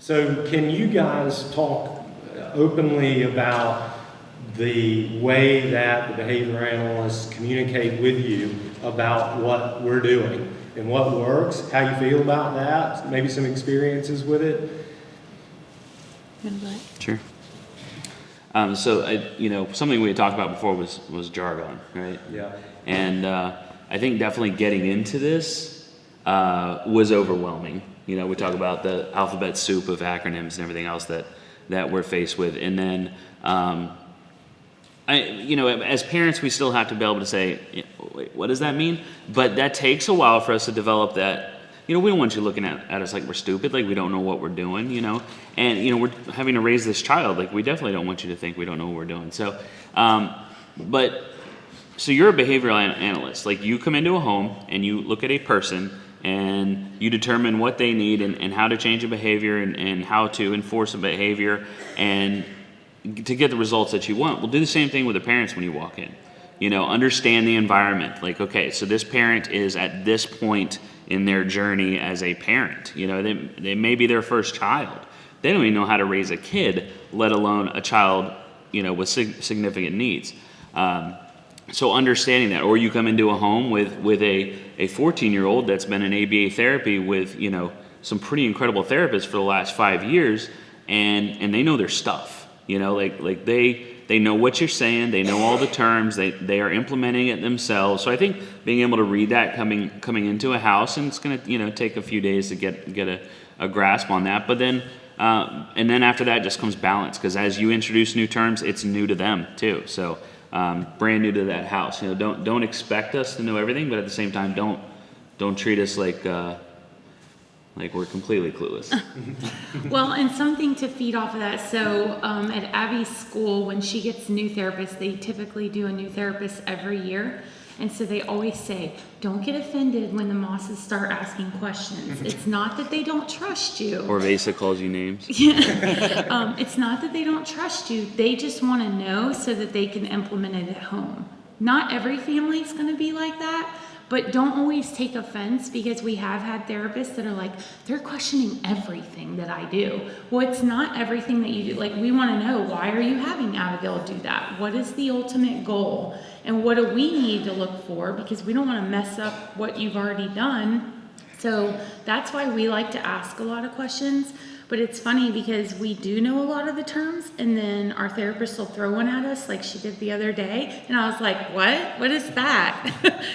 So can you guys talk openly about the way that the behavior analysts communicate with you about what we're doing and what works, how you feel about that, maybe some experiences with it? Sure. Something we had talked about before was Jargon, right? Yeah. And I think definitely getting into this was overwhelming. We talk about the alphabet soup of acronyms and everything else that we're faced with. And then, as parents, we still have to be able to say, wait, what does that mean? But that takes a while for us to develop that. We don't want you looking at us like we're stupid, like we don't know what we're doing, And, we're having to raise this child. Like, we definitely don't want you to think we don't know what we're doing. So, so you're a behavioral analyst. Like, you come into a home and you look at a person and you determine what they need and how to change a behavior and how to enforce a behavior and to get the results that you want. We'll do the same thing with the parents when you walk in. Understand the environment. Like, okay, so this parent is at this point in their journey as a parent. They may be their first child. They don't even know how to raise a kid, let alone a child, with significant needs. So understanding that, or you come into a home with a 14-year-old that's been in ABA therapy with, some pretty incredible therapists for the last 5 years, and they know their stuff. They know what you're saying, they know all the terms, they are implementing it themselves. So I think being able to read that coming into a house, and it's going to take a few days to get a grasp on that. But then and then after that just comes balance, because as you introduce new terms, it's new to them too. So brand new to that house. Don't expect us to know everything, but at the same time, don't treat us like we're completely clueless. Well, and something to feed off of that. So at Abby's school, when she gets new therapists, they typically do a new therapist every year. And so they always say, don't get offended when the Mosses start asking questions. It's not that they don't trust you. Or Vesa calls you names. It's not that they don't trust you. They just want to know so that they can implement it at home. Not every family is going to be like that. But don't always take offense, because we have had therapists that are like, they're questioning everything that I do. Well, it's not everything that you do. Like, we want to know, why are you having Abigail do that? What is the ultimate goal? And what do we need to look for? Because we don't want to mess up what you've already done. So that's why we like to ask a lot of questions. But it's funny because we do know a lot of the terms, and then our therapist will throw one at us like she did the other day. And I was like, what? What is that?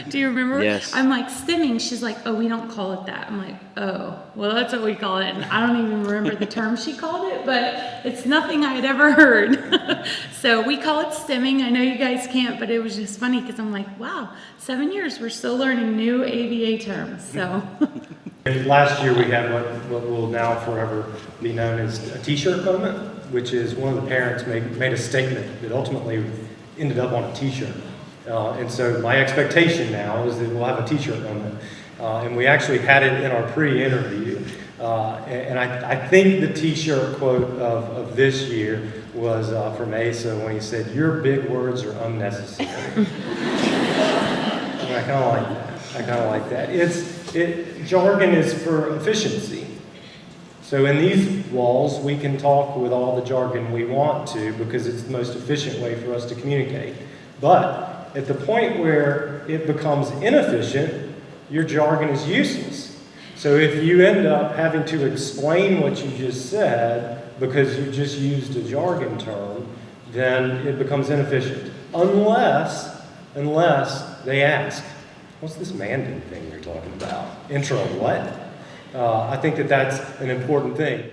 Do you remember? Yes. I'm like, stimming. She's like, oh, we don't call it that. I'm like, oh, well, that's what we call it. And I don't even remember the term she called it, but it's nothing I had ever heard. So we call it stimming. I know you guys can't, but it was just funny because I'm like, wow, 7 years, we're still learning new ABA terms. So. Last year we had what will now forever be known as a T-shirt moment, which is one of the parents made a statement that ultimately ended up on a T-shirt. And so my expectation now is that we'll have a T-shirt moment. And we actually had it in our pre-interview. And I think the T-shirt quote of this year was from Asa when he said, "Your big words are unnecessary." And I kind of like that. Jargon is for efficiency. So in these walls, we can talk with all the jargon we want to, because it's the most efficient way for us to communicate. But at the point where it becomes inefficient, your jargon is useless. So if you end up having to explain what you just said because you just used a jargon term, then it becomes inefficient. Unless they ask, what's this Mandan thing you're talking about? Intro what? I think that's an important thing.